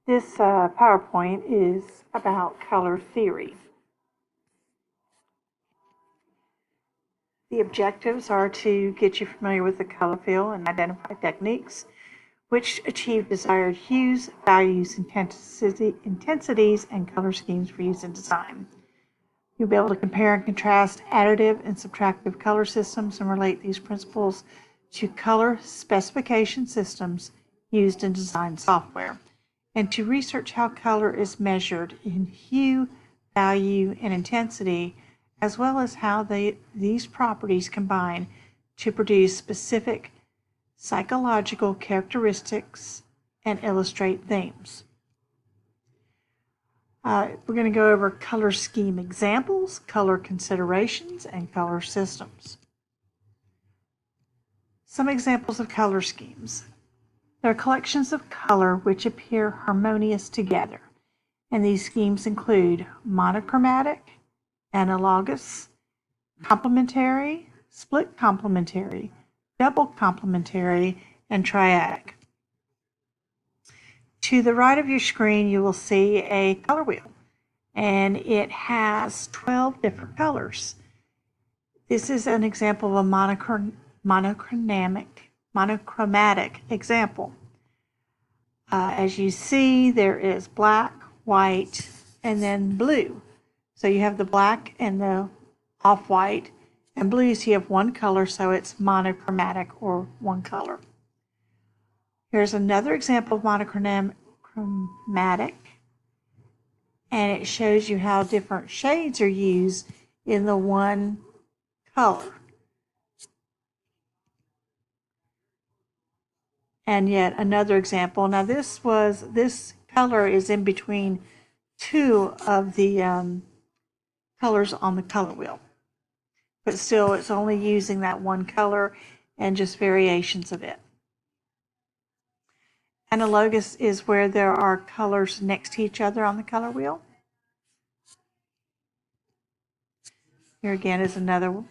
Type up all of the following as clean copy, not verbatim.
This PowerPoint is about color theory. The objectives are to get you familiar with the color field and identify techniques which achieve desired hues, values, intensities, and color schemes for use in design. You'll be able to compare and contrast additive and subtractive color systems and relate these principles to color specification systems used in design software, and to research how color is measured in hue, value, and intensity, as well as how these properties combine to produce specific psychological characteristics and illustrate themes. We're going to go over color scheme examples, color considerations, and color systems. Some examples of color schemes. There are collections of color which appear harmonious together, and these schemes include monochromatic, analogous, complementary, split complementary, double complementary, and triadic. To the right of your screen, you will see a color wheel, and it has 12 different colors. This is an example of a monochromatic example. As you see, there is black, white, and then blue. So you have the black and the off-white, and blue, so you have one color, so it's monochromatic or one color. Here's another example of monochromatic, and it shows you how different shades are used in the one color. And yet another example. Now this color is in between two of the colors on the color wheel, but still it's only using that one color and just variations of it. Analogous is where there are colors next to each other on the color wheel. Here again is another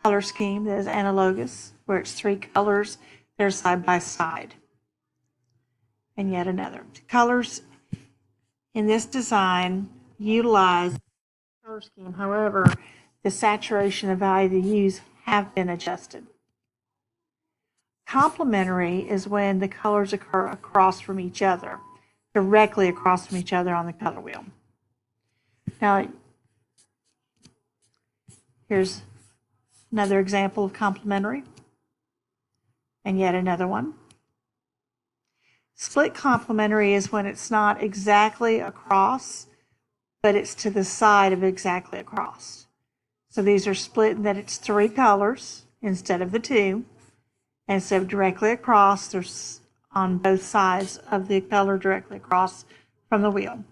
color scheme that is analogous, where it's three colors that are side by side. And yet another. Colors in this design utilize the color scheme. However, the saturation and value they use have been adjusted. Complementary is when the colors occur across from each other, directly across from each other on the color wheel. Now, here's another example of complementary, and yet another one. Split complementary is when it's not exactly across, but it's to the side of exactly across. So these are split in that it's three colors instead of the two. And instead of directly across, there's on both sides of the color directly across from the wheel.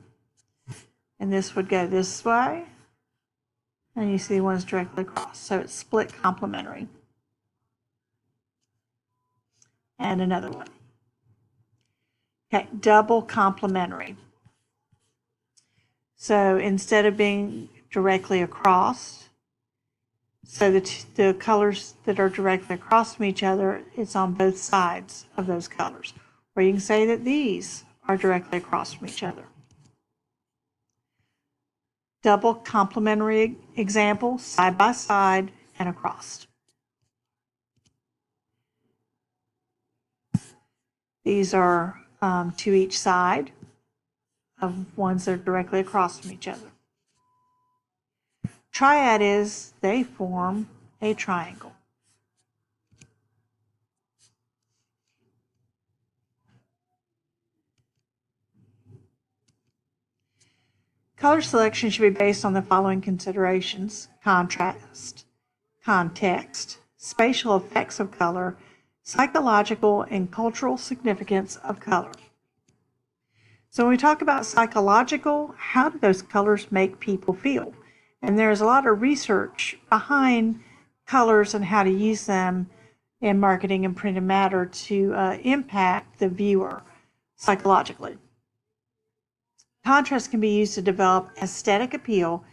And this would go this way, and you see one's directly across. So it's split complementary. And another one. Okay, double complementary. So instead of being directly across, so the colors that are directly across from each other, it's on both sides of those colors. Or you can say that these are directly across from each other. Double complementary example, side by side and across. These are to each side of ones that are directly across from each other. Triad is they form a triangle. Color selection should be based on the following considerations: contrast, context, spatial effects of color, psychological and cultural significance of color. So when we talk about psychological, how do those colors make people feel? And there's a lot of research behind colors and how to use them in marketing and printed matter to impact the viewer psychologically. Contrast can be used to develop aesthetic appeal.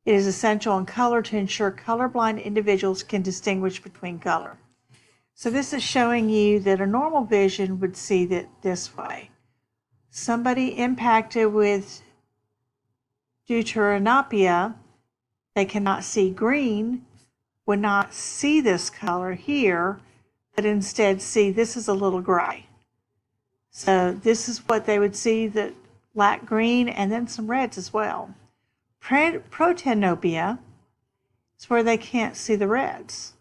It is essential in color to ensure colorblind individuals can distinguish between color. So this is showing you that a normal vision would see it this way. Somebody impacted with deuteranopia, they cannot see green, would not see this color here, but instead see this is a little gray. So this is what they would see that lack green, and then some reds as well. Protanopia is where they can't see the reds.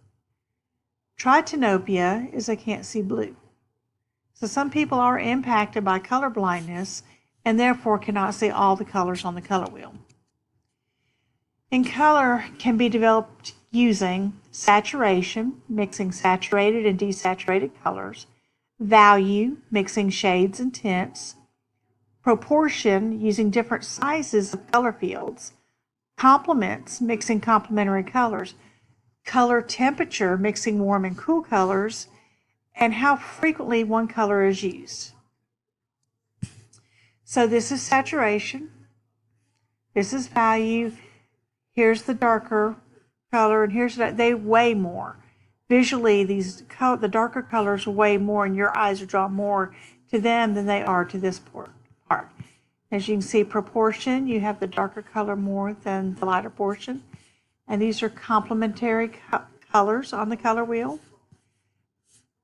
Tritanopia is they can't see blue. So some people are impacted by color blindness and therefore cannot see all the colors on the color wheel. And color can be developed using saturation, mixing saturated and desaturated colors, value, mixing shades and tints, proportion, using different sizes of color fields, complements, mixing complementary colors, color temperature, mixing warm and cool colors, and how frequently one color is used. So this is saturation, this is value, here's the darker color, and here's that. They weigh more. Visually, the darker colors weigh more, and your eyes are drawn more to them than they are to this part. As you can see, proportion, you have the darker color more than the lighter portion. And these are complementary colors on the color wheel.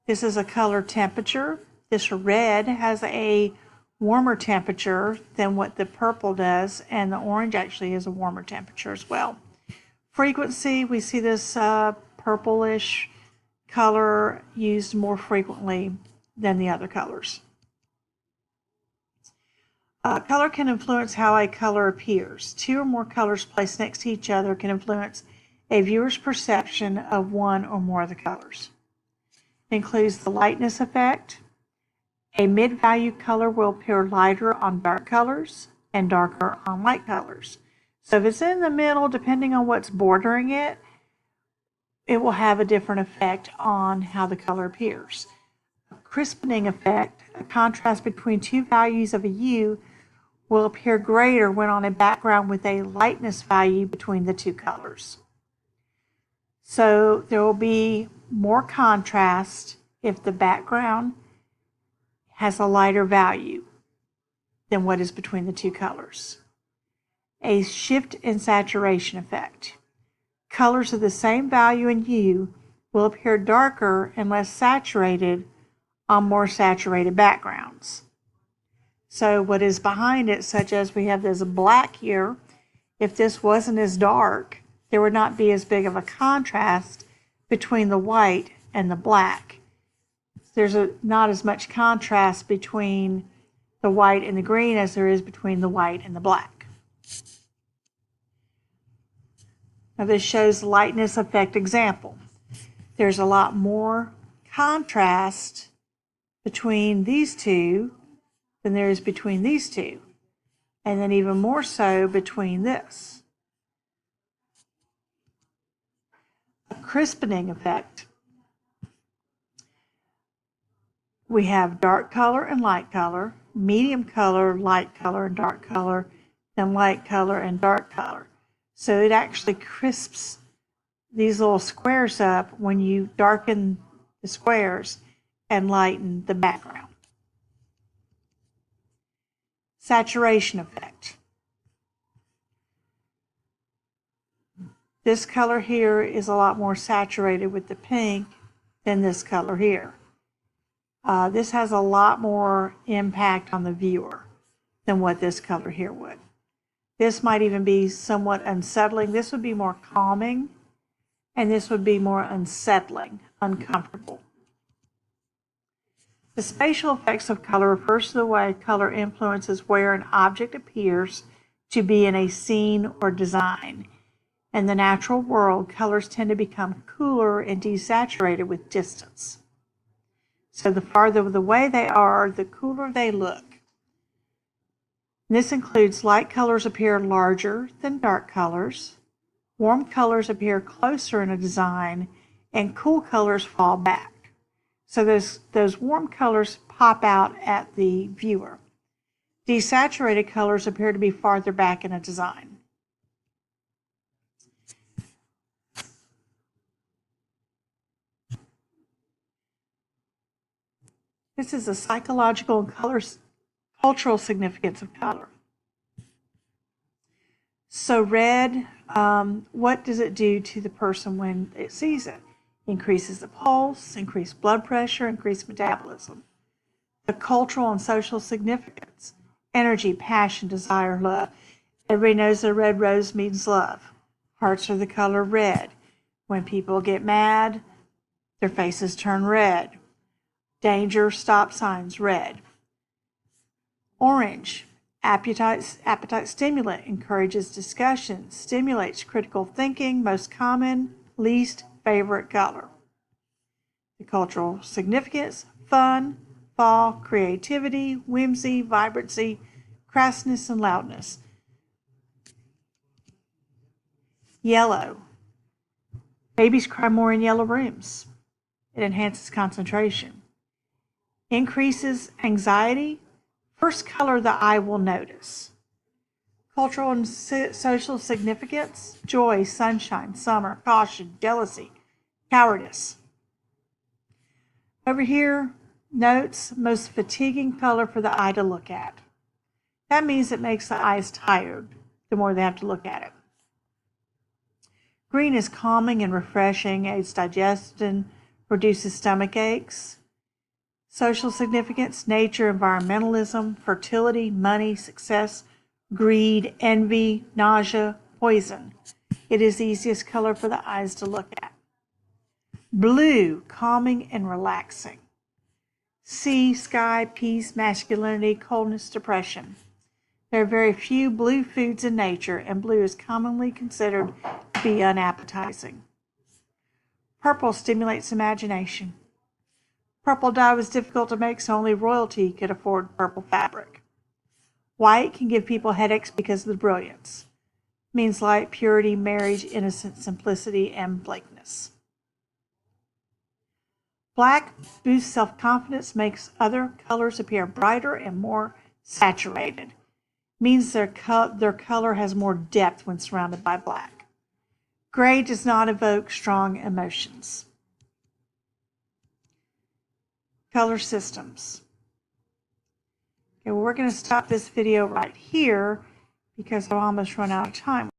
This is a color temperature. This red has a warmer temperature than what the purple does, and the orange actually is a warmer temperature as well. Frequency, we see this purplish color used more frequently than the other colors. Color can influence how a color appears. Two or more colors placed next to each other can influence a viewer's perception of one or more of the colors. It includes the lightness effect. A mid-value color will appear lighter on dark colors and darker on light colors. So if it's in the middle, depending on what's bordering it, it will have a different effect on how the color appears. A crispening effect, a contrast between two values of a hue, will appear greater when on a background with a lightness value between the two colors. So there will be more contrast if the background has a lighter value than what is between the two colors. A shift in saturation effect. Colors of the same value and hue will appear darker and less saturated on more saturated backgrounds. So what is behind it, such as we have this black here, if this wasn't as dark, there would not be as big of a contrast between the white and the black. There's not as much contrast between the white and the green as there is between the white and the black. Now this shows lightness effect example. There's a lot more contrast between these two than there is between these two, and then even more so between this. A crispening effect. We have dark color and light color, medium color, light color, and dark color, then light color and dark color. So it actually crisps these little squares up when you darken the squares and lighten the background. Saturation effect. This color here is a lot more saturated with the pink than this color here. This has a lot more impact on the viewer than what this color here would. This might even be somewhat unsettling. This would be more calming, and this would be more unsettling, uncomfortable. The spatial effects of color refers to the way color influences where an object appears to be in a scene or design. In the natural world, colors tend to become cooler and desaturated with distance. So the farther away they are, the cooler they look. This includes light colors appear larger than dark colors, warm colors appear closer in a design, and cool colors fall back. So those warm colors pop out at the viewer. Desaturated colors appear to be farther back in a design. This is a psychological and color Cultural significance of color. So red, what does it do to the person when it sees it? Increases the pulse, increased blood pressure, increased metabolism. The cultural and social significance. Energy, passion, desire, love. Everybody knows that a red rose means love. Hearts are the color red. When people get mad, their faces turn red. Danger, stop signs, red. Orange, appetite stimulant, encourages discussion, stimulates critical thinking, most common, least favorite color. The cultural significance, fun, fall, creativity, whimsy, vibrancy, crassness, and loudness. Yellow, babies cry more in yellow rooms. It enhances concentration. Increases anxiety. First color the eye will notice. Cultural and social significance, joy, sunshine, summer, caution, jealousy, cowardice. Over here, notes, most fatiguing color for the eye to look at. That means it makes the eyes tired the more they have to look at it. Green is calming and refreshing, aids digestion, reduces stomach aches. Social significance, nature, environmentalism, fertility, money, success, greed, envy, nausea, poison. It is the easiest color for the eyes to look at. Blue, calming and relaxing. Sea, sky, peace, masculinity, coldness, depression. There are very few blue foods in nature, and blue is commonly considered to be unappetizing. Purple stimulates imagination. Purple dye was difficult to make, so only royalty could afford purple fabric. White can give people headaches because of the brilliance. It means light, purity, marriage, innocence, simplicity, and blakeness. Black boosts self-confidence, makes other colors appear brighter and more saturated. It means their color has more depth when surrounded by black. Gray does not evoke strong emotions. Color systems. Okay, well, we're going to stop this video right here because I've almost run out of time.